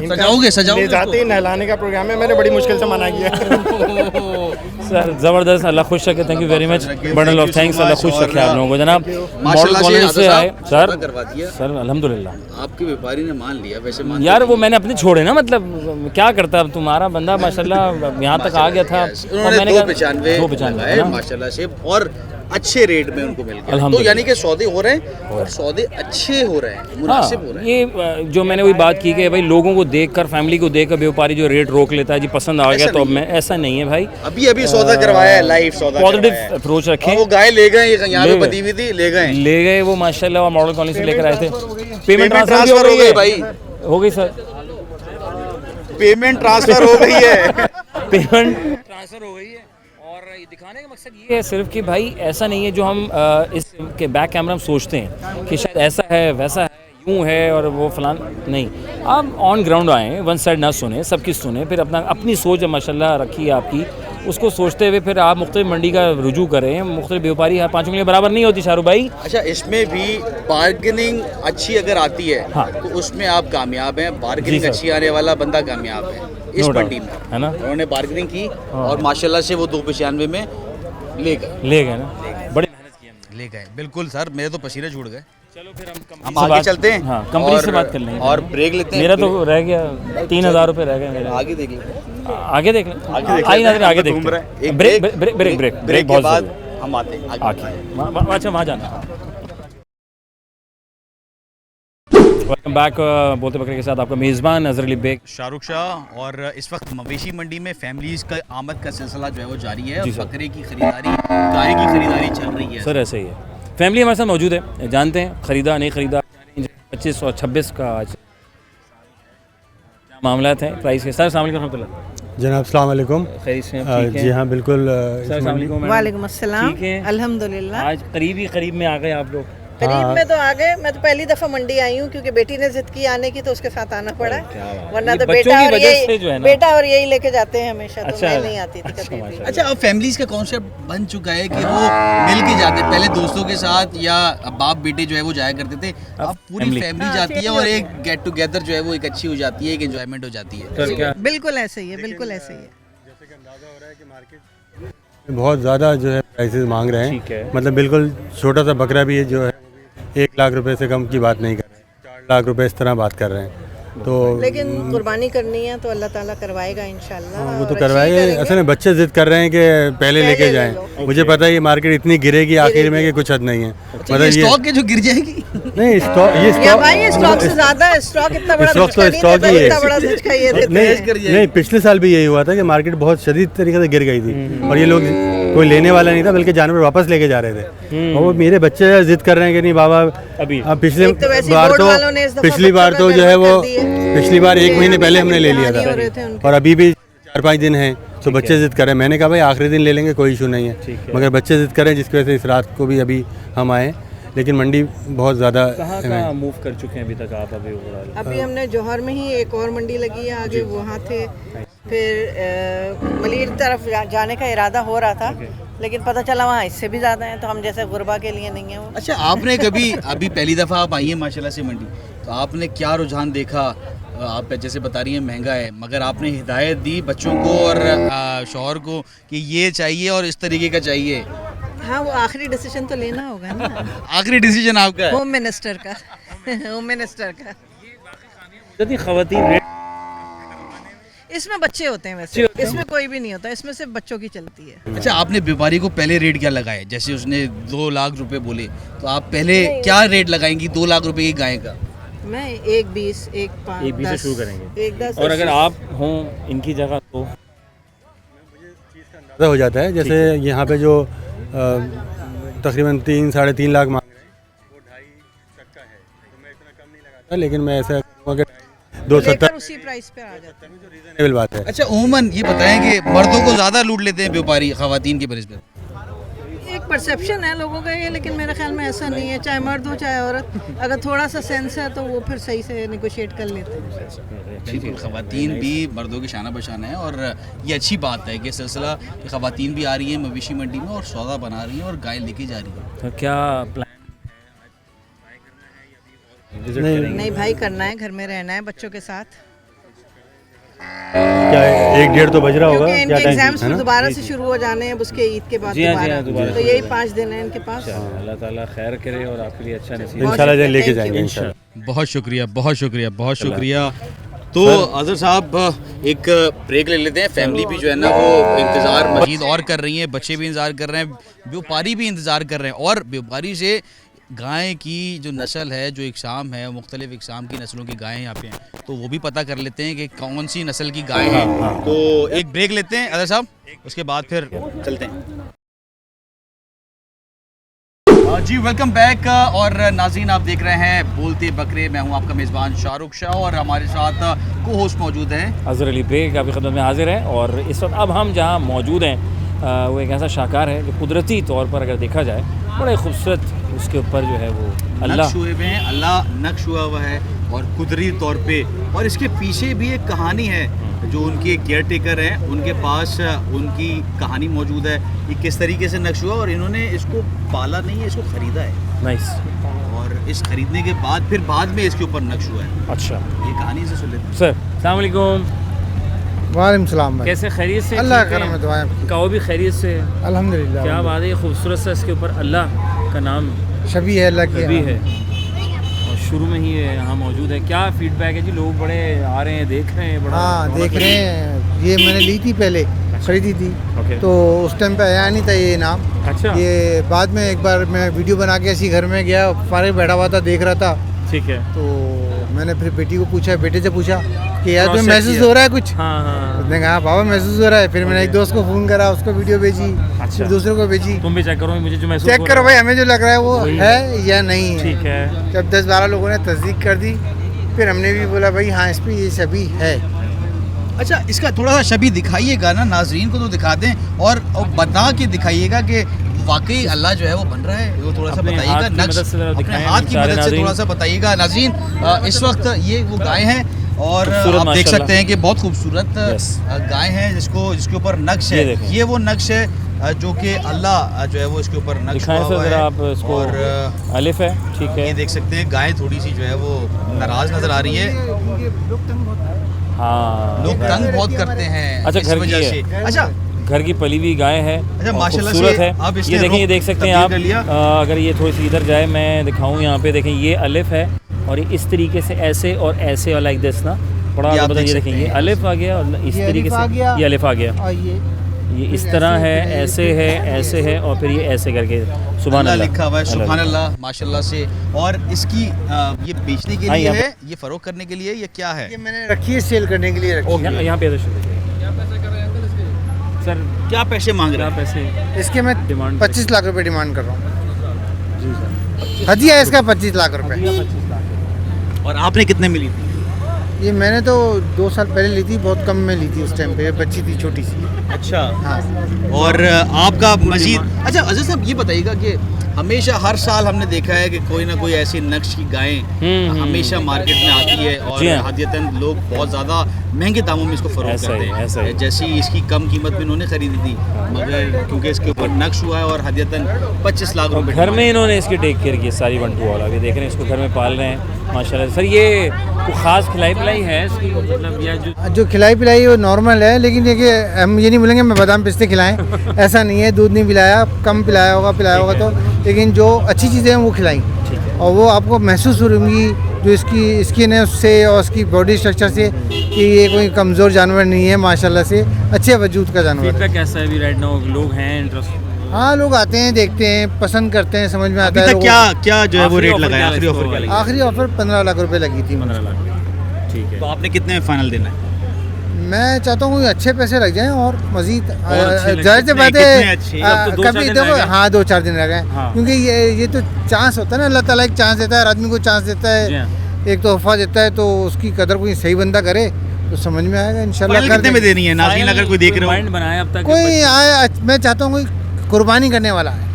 सजाओगे ले जाते ही नहलाने का प्रोग्राम है, मैंने बड़ी मुश्किल से मना किया। सर ज़बरदस्त, अल्लाह खुश रखे, thank you very much, bundle of thanks, Allah खुश रखे आप लोगों को जनाब। मॉडल माशाल्लाह से कॉलोनी से आदर आए साहब, सर, पूरा करवा दिया। सर अल्हम्दुलिल्लाह। आपके व्यापारी ने मान लिया, वैसे मान यार वो मैंने अपने छोड़े ना, मतलब क्या करता, अब तुम्हारा बंदा माशाल्लाह यहाँ तक आ गया था, और उन्होंने मैंने 295 295 लगाए माशाल्लाह से, और अच्छे रेट में उनको मिल गया। तो अल्हम्दुलिल्लाह। यानी कि सौदे हो रहे हैं और सौदे अच्छे हो रहे हैं, हाँ, मुनासिब हो रहे हैं। ये जो मैंने वही बात की कि भाई लोगों को देखकर, फैमिली को देखकर व्यापारी जो रेट रोक लेता है जी, पसंद आ गया तो अब मैं, ऐसा नहीं है भाई, अभी सौदा करवाया है, लाइव सौदा पॉजिटिव करवाया है। अप्रोच और रखें। वो गाय ले गए, यहाँ ले पे गए। बंधी हुई थी, ले गए। ले गए वो माशाल्लाह, और मॉडल कॉलोनी से लेकर आए थे। पेमेंट पेमेंट ट्रांसफर भी ट्रांसफर हो गई भाई, हो गई सर, पेमेंट ट्रांसफर हो गई है। पेमेंट ट्रांसफर हो गई है। और ये दिखाने का मकसद ये है सिर्फ कि भाई ऐसा नहीं है जो हम इसके बैक कैमरा में सोचते हैं कि शायद ऐसा है वैसा है, यूँ है और वो फलान, नहीं। आप ऑन ग्राउंड आएँ, वन साइड ना सुने, सबकी सुने, फिर अपनी सोच माशाल्लाह रखी है आपकी, उसको सोचते हुए फिर आप मुख्तलिफ मंडी का रुजू करें। मुख्तलिफ व्यापारी पाँचों के लिए बराबर नहीं होती शाहरुख भाई। अच्छा, इसमें भी बार्गेनिंग अच्छी अगर आती है हाँ। तो उसमें आप कामयाब हैं, बार्गेनिंग जी सर। अच्छी आने वाला बंदा कामयाब है इस No doubt, मंडी में, है ना? उन्होंने बार्गेनिंग की और माशाल्लाह से वो 295 में ले गए। ले गए ना, बड़ी मेहनत की हमने। ले गए, बिल्कुल सर, मेरे तो पसीने छूट गए। चलो फिर हम से आगे बात- चलते हैं। हाँ, कंपनी से बात कर लेंगे और ब्रेक लेते हैं। मेरा तो रह गया 3,000 रुपये रह गए मेरे। आगे देख लेते हैं। आगे देख लें, आई नजर आगे देख घूम रहे हैं। एक break break break break break के बहुत बाद ज़रूरी है। हम आते हैं आगे। आके अच्छा वहाँ जाना। वेलकम बैक, बोलते बकरे के साथ आपका मेज़बान नज़र अली बेग, शाहरुख शाह। और इस वक्त मवेशी मंडी में फैमिलीज का आमद का सिलसिला जो है वो जारी है। जी सर। बकरे की खरीदारी, गाय की खरीदारी चल रही है। सर ऐसे ही है। फैमिली हमारे साथ मौजूद है, जानते हैं ख़रीदा नहीं ख़रीदा। 25 और 26 का आज क्या मामला थे प्राइस के? सर अस्सलाम वालेकुम रहमतुल्लाह। जनाब अस्सलाम वालेकुम। खैरियत से हैं? ठीक जी हैं? हाँ बिल्कुल। सर अस्सलाम वालेकुम मैडम। वालेकुम अस्सलाम। ठीक है, अल्हम्दुलिल्लाह। आज करीब में आ गए आप लोग। करीब में तो आ गए। मैं तो पहली दफा मंडी आई हूँ क्योंकि बेटी ने जिद की आने की, तो उसके साथ आना पड़ा। क्या बात है। वरना ये तो बच्चों की वजह से जो है ना। बेटा और यही लेके जाते हैं हमेशा। तो अच्छा। मैं नहीं आती थी कभी भी। माशाल्लाह। अच्छा, अब फैमिलीज का कॉन्सेप्ट बन चुका है कि वो मिल के जाते हैं। पहले दोस्तों के साथ या बाप बेटे जो है वो जाया करते थे, अब पूरी फैमिली। फैमिली जाती है और एक गेट टुगेदर जो है वो एक अच्छी हो जाती है, एक एंजॉयमेंट हो जाती है। सर क्या बिल्कुल ऐसे ही है, बिल्कुल ऐसे ही है। बहुत ज़्यादा जो है प्राइसेस मांग रहे ठीक है। हैं। मतलब बिल्कुल छोटा सा बकरा भी जो है 1 लाख रुपए से कम की बात नहीं कर रहे हैं, 4 लाख रुपए इस तरह बात कर रहे हैं। तो लेकिन कुर्बानी करनी है तो अल्लाह ताला करवाएगा इंशाल्लाह। वो तो और करवाएंगे। अच्छी करेंगे। असल में बच्चे जिद कर रहे हैं कि पहले लेके ले जाएं। लो। मुझे पता है ये मार्केट इतनी गिरेगी आखिर में कि कुछ हद नहीं है। मतलब ये स्टॉक के जो गिर जाएगी। नहीं स्टॉक ये या स्टॉक भाई ये स्टॉक से ज्यादा है। स्टॉक इतना बड़ा स्टॉक तो झटका नहीं स्टॉक देता, ही है। इतना बड़ा झटका ये देते नहीं हैं। नहीं पिछले साल भी यही हुआ था कि मार्केट बहुत शदीद तरीके से गिर गई थी और ये लोग कोई लेने वाला नहीं था, बल्कि जानवर वापस लेके जा रहे थे। और वो मेरे बच्चे जिद कर रहे हैं कि नहीं बाबा अभी अब पिछले एक तो वैसे बार बोर्ड तो वालों ने इस दफा पिछली बार बच्चों तो का जो है गलत वो कर दिए। पिछली बार 1 महीने पहले हमने ले लिया कहानी हो रहे थे था उनके। और अभी भी 4-5 दिन हैं तो बच्चे जिद कर रहे हैं। मैंने कहा भाई आखिरी दिन ले लेंगे, कोई इशू नहीं है, मगर बच्चे जिद कर रहे हैं जिसकी वजह से इस रात को भी अभी हम आए। लेकिन मंडी बहुत ज़्यादा कहाँ मूव कर चुके हैं अभी तक आप? अभी ओवरऑल अभी हमने जौहर में ही एक और मंडी लगी है, आगे वहाँ थे। फिर मलीर तरफ जाने का इरादा हो रहा था, लेकिन पता चला वहाँ इससे भी ज़्यादा है, तो हम जैसे गुरबा के लिए नहीं है वो। अच्छा, आपने कभी अभी पहली दफ़ा आप आई हैं माशाल्लाह से मंडी, तो आपने क्या रुझान देखा? आप जैसे बता रही हैं महंगा है, मगर आपने हिदायत दी बच्चों को और शौहर को कि ये चाहिए और इस तरीके का चाहिए। हाँ, वो आखिरी डिसीजन तो लेना होगा ना। आखिरी डिसीजन आपका है? होम मिनिस्टर का। होम मिनिस्टर का। यदि खवातीन इसमें बच्चे होते हैं वैसे, इसमें कोई भी नहीं होता, इसमें सिर्फ बच्चों की चलती है। अच्छा, आपने व्यापारी को पहले रेट क्या लगाए? जैसे उसने 2 लाख रुपए बोले, तो आप पहले क्या रेट लगाएंगी 2 लाख रुपए की गाय का? मैं 1.20, 1.5, 1.20 से शुरू करेंगे। 1.10। और अगर आप हों इनकी जगह तो ज़्यादा हो जाता है। जैसे यहाँ पे जो तकरीबन 3-3.5 लाख मांग रहे हैं वो 2.5 चक्का है, तो मैं इतना कम नहीं लगाता, लेकिन मैं ऐसा करूँगा कि 270 उसी प्राइस पे आ जाता है। रीजनेबल बात है। अच्छा, उमूमन ये बताएं कि मर्दों को ज़्यादा लूट लेते हैं व्यापारी खवातीन के बनिस्बत? एक परसेप्शन है लोगों का ये, लेकिन मेरे ख्याल में ऐसा नहीं है। चाहे मर्द हो चाहे औरत, अगर थोड़ा सा सेंस है तो वो फिर सही से निगोशिएट कर लेते हैं। बिल्कुल, खवातीन भी मर्दों की शाना बशाना है और ये अच्छी बात है कि सिलसिला कि खवातीन भी आ रही हैं मवेशी मंडी में और सौदा बना रही हैं और गाय लेके जा रही हैं। तो क्या प्लान नहीं भाई, करना है, घर में रहना है बच्चों के साथ। क्या 1-1.5 तो बज रहा होगा? क्योंकि क्या इनके टाइम एग्जाम्स है फिर ना? दोबारा से शुरू हो जाने हैं उसके ईद के बाद जी हाँ, जी हाँ, दोबारा। दोबारा तो यही 5 दिन है इनके पास। अल्लाह ताला खैर करे और आपके लिए अच्छा नसीब। इंशाल्लाह जल्द लेके Thank you. जाएंगे इंशाल्लाह। बहुत शुक्रिया, बहुत शुक्रिया, बहुत शुक्रिया। तो अजहर साहब एक ब्रेक ले लेते हैं। फैमिली भी जो है ना वो इंतज़ार मजीद और कर रही है, बच्चे भी इंतज़ार कर रहे हैं, व्यापारी भी इंतज़ार कर रहे हैं। और व्यापारी से गाय की जो नस्ल है, जो इकसाम है, मुख्तलिफ इकसाम की नस्लों की गायें यहाँ पे हैं, तो वो भी पता कर लेते हैं कि कौन सी नस्ल की गाय है। तो एक ब्रेक लेते हैं अजहर साहब, उसके बाद फिर चलते हैं। जी वेलकम बैक। और नाज़रीन, आप देख रहे हैं बोलते बकरे। मैं हूं आपका मेज़बान शाहरुख शाह और हमारे साथ को होस्ट मौजूद हैं अज़हर अली बेग आपकी खिदमत में हाजिर है। और इस वक्त अब हम जहाँ मौजूद हैं वो एक ऐसा शाहकार है जो कुदरती तौर पर अगर देखा जाए बड़े खूबसूरत, उसके ऊपर जो है वो अल्लाह नक्श हुए हुए हैं, अल्लाह नक्श हुआ हुआ है और कुदरती तौर पे। और इसके पीछे भी एक कहानी है, जो उनके केयर टेकर हैं उनके पास उनकी कहानी मौजूद है कि किस तरीके से नक्श हुआ और इन्होंने इसको पाला नहीं है, इसको ख़रीदा है। नाइस। और इस ख़रीदने के बाद फिर बाद में इसके ऊपर नक्श हुआ है। अच्छा, ये कहानी से सुन लेते हैं। सर अस्सलाम वालेकुम। वालेकुम सलाम भाई। कैसे खैरियत से? अल्लाह ठीक का है? करम है, दुआएं काओ भी खैरियत से? अल्हम्दुलिल्लाह। क्या बात है, खूबसूरत सा इसके ऊपर अल्लाह का नाम शबी है, अल्लाह की भी है और शुरू में ही यहाँ मौजूद है। क्या फीडबैक है जी? लोग बड़े आ रहे हैं, देख रहे हैं, बड़ा हाँ देख रहे हैं। ये मैंने ली थी पहले, खरीदी थी ओके। तो उस टाइम पे आया नहीं था ये इनाम। अच्छा, ये बाद में एक बार मैं वीडियो बना के ऐसी घर में गया, फारिग बैठा हुआ था, देख रहा था, ठीक है। तो मैंने फिर बेटी को पूछा, बेटे से पूछा कि यार तुम्हें Cross-check महसूस किया। हो रहा है कुछ? हाँ हाँ उसने कहा बाबा महसूस हो रहा है। फिर मैंने एक दोस्त को फ़ोन करा, उसको वीडियो भेजी, अच्छा। फिर दूसरों को भेजी। तुम भी चेक करो, मुझे जो महसूस चेक हो करो रहा भाई, हमें जो लग रहा है वो वही है या नहीं है। ठीक है। जब 10-12 लोगों ने तस्दीक कर दी, फिर हमने भी बोला भाई हाँ इस पे ये सभी है। अच्छा, इसका थोड़ा सा शबी दिखाइएगा ना, नाजरीन को तो दिखा दें और बता के दिखाइएगा कि वाकई अल्लाह जो है वो बन रहा है, वो थोड़ा सा अपने बताइएगा। हाथ की मदद से जरा अपने दिखाएं हाथ की सारे मदद से नाज़रीन। थोड़ा सा बताइएगा नाजरीन। इस वक्त ये वो गाय है और खूबसूरत आप देख माशाल्लाह। सकते हैं कि बहुत खूबसूरत Yes। गाय है जिसके ऊपर नक्श ये है। देखें। ये वो नक्श है जो कि अल्लाह जो है वो इसके ऊपर नक्श दिखाएं हुआ सर हुआ जरा है। आप इसको। और अलिफ है, ठीक है। ये देख सकते हैं गाय थोड़ी सी जो है वो नाराज नजर आ रही है। हाँ लोग तंग बहुत करते हैं अच्छा, इस घर की वजह है। से। अच्छा, घर की पली हुई गाय है। अच्छा, और माशाल्लाह खूबसूरत से है। आप इसने ये देखें, ये रुख देख सकते हैं आप। तब्दील कर लिया। अगर ये थोड़ी सी इधर जाए, मैं दिखाऊं यहाँ पे, देखें ये अलिफ है और ये इस तरीके से ऐसे और ऐसे और लाइक दिस ना, बड़ा ये आप बताइए। देख देखें सकते ये हैं। अलिफ आ गया और इस ये तरीके अलिफ आ से गया। ये अलिफ आ गया। और ये इस तरह है, ऐसे है, ऐसे है और फिर ये ऐसे करके सुभान अल्लाह अल्लाह लिखा हुआ है। सुभान अल्लाह, माशाल्लाह से। और इसकी ये बेचने के हाँ, लिए यहाँ है, ये फरोख्त करने के लिए, ये क्या है? ये मैंने रखी है सेल करने के लिए रखी है। यहाँ पे ऐसे शुरू सर, क्या पैसे मांग रहे क्या हैं? पैसे? इसके मैं डिमांड 25 लाख रुपए डिमांड कर रहा हूँ। हदिया है इसका 25 लाख रुपए। और आपने कितने मिली थी? ये मैंने तो 2 साल पहले ली थी, बहुत कम में ली थी उस टाइम पे, बच्ची थी छोटी सी। अच्छा। हाँ। और आपका मजीद, अच्छा अजय साहब ये बताइएगा कि हमेशा हर साल हमने देखा है कि कोई ना कोई ऐसी नक्श की गायें हमेशा मार्केट में आती है और जी हाँ। हदियतन लोग बहुत ज़्यादा महंगे दामों में इसको फरोख्त ऐसा ही, करते ऐसा हैं। ही। जैसी इसकी कम कीमत में इन्होंने खरीदी थी, मगर क्योंकि इसके ऊपर नक्श हुआ है और हदियतन 25 लाख रुपए घर में इन्होंने इसकी टेक केयर की सारी 1-2 वाला। अभी देख रहे हैं इसको घर में पाल रहे हैं माशाल्लाह। सर ये कोई ख़ास खिलाई पिलाई है इसकी, मतलब या जो खिलाई पिलाई वो नॉर्मल है, लेकिन देखिए हम ये नहीं बोलेंगे मैं बादाम पिस्ते खिलाएं, ऐसा नहीं है। दूध नहीं पिलाया, कम पिलाया होगा तो, लेकिन जो अच्छी चीज़ें हैं वो खिलाई। और वो आपको महसूस होंगी जो इसकी स्किन है उससे और उसकी बॉडी स्ट्रक्चर से कि ये कोई कमज़ोर जानवर नहीं है, माशाल्लाह से अच्छे वजूद का जानवर है। फीडबैक कैसा है अभी राइट नाउ? लोग हैं इंटरेस्ट? हाँ, लोग आते हैं, देखते हैं, पसंद करते हैं, समझ में आता है। अभी तक लोगों क्या जो है वो आखिरी रेट ऑफर लगाया? क्या आखिरी है ऑफर इसको? क्या को लगा? आखिरी ऑफर 15 लाख रुपए लगी थी। 15 लाख, ठीक है। तो आपने कितने में फाइनल देना है? मैं चाहता हूँ अच्छे पैसे लग जाएं और मजीद अच्छे लग जाहिर सी बात कितने है। अच्छे? अब तो 2-4 कभी दिन देखो, रह गए। हाँ 2-4 दिन रह गए। हाँ। क्योंकि ये तो चांस होता है ना, अल्लाह ताला एक चांस देता है, हर आदमी को चांस देता जी है, हाँ। एक तोहफा देता है, तो उसकी कदर कोई सही बंदा करे तो समझ में आएगा इंशाल्लाह। फाइनल कितने में देनी है नाज़रीन, अगर कोई देख रहे हो? माइंड बनाया अब तक कोई आए, मैं चाहता हूँ कोई कुर्बानी करने वाला है,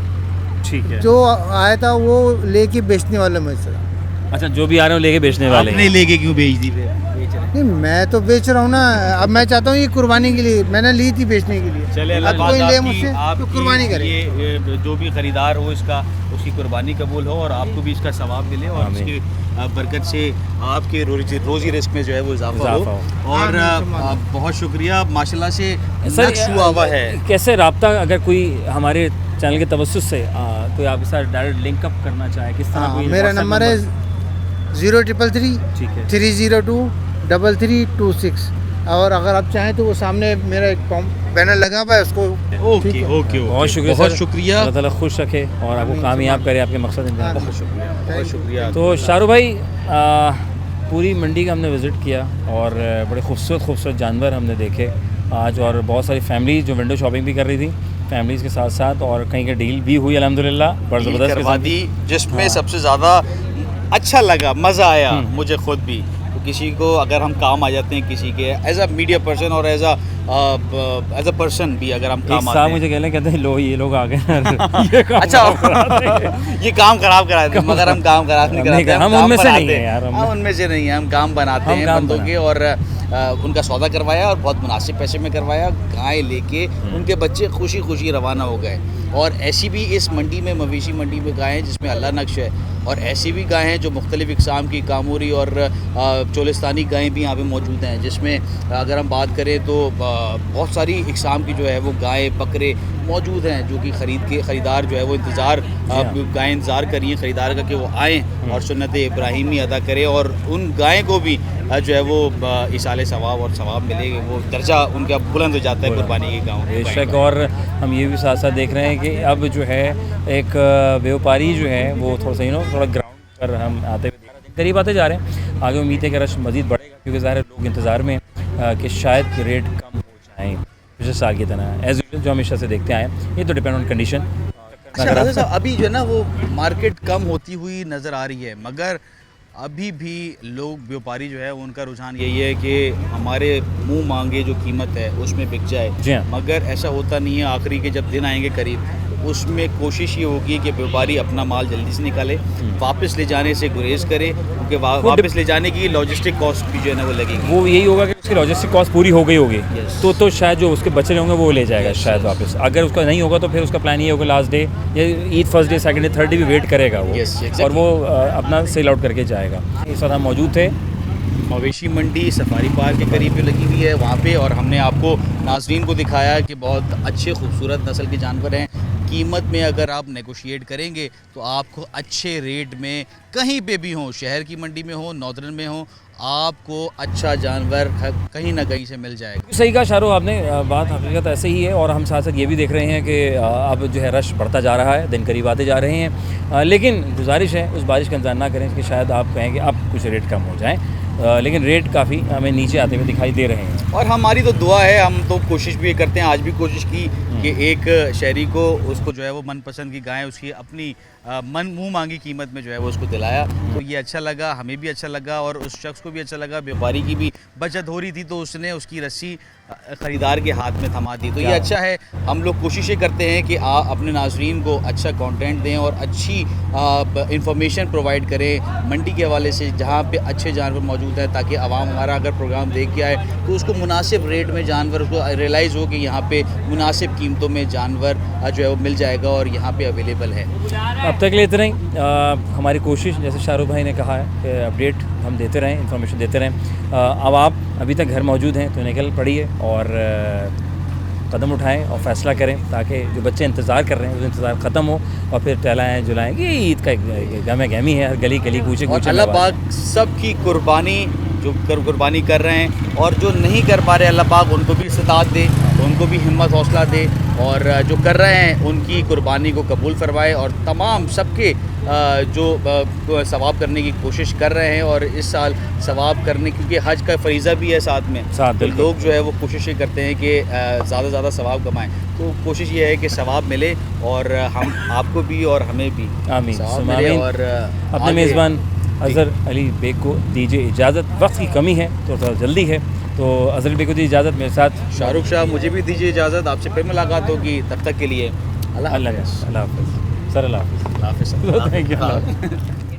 ठीक है। जो आया था वो लेके बेचने वाला मुझसे। अच्छा, जो भी आ रहे हो लेके बेचने वाले आपने हैं। लेके क्यों बेच दी फिर? नहीं, मैं तो बेच रहा हूँ ना। अब मैं चाहता हूँ ये कुर्बानी के लिए, मैंने ली थी बेचने के लिए। चले अब कोई ले मुझसे तो कुर्बानी करे। ये जो भी खरीदार हो इसका, उसकी कुर्बानी कबूल हो और आपको भी इसका सवाब मिले और आमीन। इसकी बरकत से आपके रोजी रिस्क में जो है वो इजाफा इजाफा हो। और बहुत शुक्रिया, माशाल्लाह से सर, नक्श हुआ हुआ है। कैसे रब्ता, अगर कोई हमारे चैनल के तवज्जुह से कोई आपके साथ डायरेक्ट लिंक अप करना चाहे, किस तरह? हाँ, कोई मेरा WhatsApp नंबर है 0333 ठीक है। 302 3326। और अगर आप चाहें तो वो सामने मेरा एक बैनर लगा हुआ है, उसको ओके ओके, बहुत शुक्रिया बहुत सर। शुक्रिया, अल्लाह ताला खुश रखे और आपको कामयाब करे आपके मकसद में। बहुत शुक्रिया, बहुत शुक्रिया। तो शाहरुख भाई, पूरी मंडी का हमने विज़िट किया और बड़े खूबसूरत जानवर हमने देखे आज, और बहुत सारी फैमिली जो विंडो शॉपिंग भी कर रही थी फैमिलीज़ के साथ साथ, और कहीं का डील भी हुई अल्हम्दुलिल्लाह, बड़ा ज़बरदस्त करवा किस्म की। दी, जिसमें हाँ। सबसे ज़्यादा अच्छा लगा, मज़ा आया मुझे खुद भी। तो किसी को अगर हम काम आ जाते हैं, किसी के एज अ मीडिया पर्सन और एज अ पर्सन भी अगर हम एक काम साहब आते हैं। मुझे कहते हैं लो ये लोग आ गए ये काम अच्छा खराब कराते हैं। ये काम खराब करा देते हैं, मगर हम काम खराब नहीं नहीं, कराते, हम काम उनमें से बनाते नहीं हैं हैं। यार, हम उनमें से नहीं हैं, हम काम बनाते हम हैं काम बंदों के, और उनका सौदा करवाया और बहुत मुनासिब पैसे में करवाया। गाय लेके उनके बच्चे खुशी खुशी रवाना हो गए। और ऐसी भी इस मंडी में, मवेशी मंडी में गाय हैं जिसमें अल्लाह नक्श है, और ऐसी भी गाय हैं जो मुख्तलिफ़ इक़साम की कामूरी और चोलिस्तानी गायें भी यहाँ पे मौजूद हैं, जिसमें अगर हम बात करें तो बहुत सारी इक़साम की जो है वो गाय बकरे मौजूद हैं, जो कि ख़रीदार जो है वो गायें इंतज़ार कर रही हैं ख़रीदार का कि वो आएँ और सुन्नत इब्राहीमी अदा करें, और उन गाय को भी जो है वो इसाले सवाब और सवाब मिले, वो दर्जा उनका बुलंद हो जाता है कुर्बानी के गाँव। बेशक, और हम ये भी साथ साथ देख रहे हैं कि अब जो है एक व्यापारी जो है वो थोड़ा सा थोड़ा ग्राउंड पर हम आते हुए करीब आते जा रहे हैं। आगे उम्मीद है कि रश मज़ीद बढ़ेगा, क्योंकि ज़ाहिर है लोग इंतज़ार में कि शायद रेट कम हो जाएँ पिछले साल की तरह, एज यूजुअल जो हमेशा से देखते आए हैं। ये तो डिपेंड ऑन कंडीशन। अच्छा रज़ा साहब, अभी जो है ना वो मार्केट कम होती हुई नज़र आ रही है, मगर अभी भी लोग व्यापारी जो है उनका रुझान यही है कि हमारे मुंह मांगे जो कीमत है उसमें बिक जाए। जी हाँ। मगर ऐसा होता नहीं है। आखिरी के जब दिन आएंगे करीब, उसमें कोशिश ये होगी कि व्यापारी अपना माल जल्दी से निकाले, वापस ले जाने से गुरेज करे, क्योंकि वापस ले जाने की लॉजिस्टिक कॉस्ट भी जो है ना वो लगेगी। वो यही होगा कि उसकी लॉजिस्टिक कॉस्ट पूरी हो गई होगी, Yes. तो शायद जो उसके बचे होंगे वो ले जाएगा शायद वापस। अगर उसका नहीं होगा तो फिर उसका प्लान ये होगा लास्ट डे या Eid first day, second day, third day भी वेट करेगा वो। Yes, exactly. और वो अपना सेल आउट करके जाएगा। इस वक्त हम मौजूद थे मवेशी मंडी सफारी पार्क के करीब जो लगी हुई है वहाँ पे, और हमने आपको नाजरीन को दिखाया कि बहुत अच्छे खूबसूरत नस्ल के जानवर हैं। कीमत में अगर आप नेगोशिएट करेंगे तो आपको अच्छे रेट में कहीं पे भी हो, शहर की मंडी में हो, नॉर्दर्न में हो, आपको अच्छा जानवर कहीं ना कहीं से मिल जाएगा। सही कहा शाहरुख आपने, बात हकीकत ऐसे ही है। और हम साथ साथ ये भी देख रहे हैं कि अब जो है रश बढ़ता जा रहा है, दिन करीब आते जा रहे हैं। लेकिन गुजारिश है उस बारिश का इंतजार ना करें कि शायद आप कहेंगे अब कुछ रेट कम हो जाएँ, लेकिन रेट काफ़ी हमें नीचे आते हुए दिखाई दे रहे हैं। और हमारी तो दुआ है, हम तो कोशिश भी करते हैं, आज भी कोशिश की कि एक शहरी को उसको जो है वो मनपसंद की गाय उसकी अपनी मुंह मांगी कीमत में जो है वो उसको दिलाया, तो ये अच्छा लगा, हमें भी अच्छा लगा और उस शख्स को भी अच्छा लगा। व्यापारी की भी बचत हो रही थी तो उसने उसकी रस्सी ख़रीदार के हाथ में थमा दी, तो ये अच्छा है। हम लोग कोशिशें करते हैं कि आप अपने नाजरीन को अच्छा कंटेंट दें और अच्छी इंफॉर्मेशन प्रोवाइड करें मंडी के हवाले से, जहाँ पे अच्छे जानवर मौजूद हैं, ताकि आवाम हमारा अगर प्रोग्राम देख के आए तो उसको मुनासिब रेट में जानवर, उसको रियलाइज़ हो कि यहाँ पे मुनासिब कीमतों में जानवर जो है वो मिल जाएगा और यहाँ पे अवेलेबल है। अब तक के लिए इतना ही। हमारी कोशिश, जैसे शाहरुख भाई ने कहा है, कि अपडेट हम देते रहें, इन्फॉर्मेशन देते रहें। अब आप अभी तक घर मौजूद हैं तो निकल पड़िए और कदम उठाएं और फ़ैसला करें, ताकि जो बच्चे इंतज़ार कर रहे हैं वो इंतज़ार ख़त्म हो और फिर टहलाएँ जुलाएँ कि ईद का गमे गहमी है, हर गली गली कूचे और कूचे। अल्लाह पाक सबकी कुर्बानी जो कुर्बानी कर रहे हैं और जो नहीं कर पा रहे, अल्लाह पाक उनको भी इस्तात दे, उनको भी हिम्मत हौसला दे, और जो कर रहे हैं उनकी कुर्बानी को कबूल फरमाए, और तमाम सबके जो सवाब करने की कोशिश कर रहे हैं और इस साल सवाब करने, क्योंकि हज का फरीज़ा भी है साथ में, तो लोग जो है वो कोशिशें करते हैं कि ज़्यादा से ज़्यादा सवाब कमाएं। तो कोशिश ये है कि सवाब मिले और हम आपको भी और हमें भी आमीन सवाब मिले। और अपने मेज़बान अज़हर अली बेग को दीजिए इजाज़त। वक्त की कमी है तो थोड़ा जल्दी है, तो अज़हर बेग को दीजिए इजाज़त। मेरे साथ शाहरुख शाह, मुझे भी दीजिए इजाज़त। आपसे फिर मुलाकात होगी, तब तक के लिए अल्लाह हाफ़िज़। अल्लाह हाफ़िज़ सर, अल्लाह हाफ़िज़। अल्लाह हाफ़िज़। Thank you.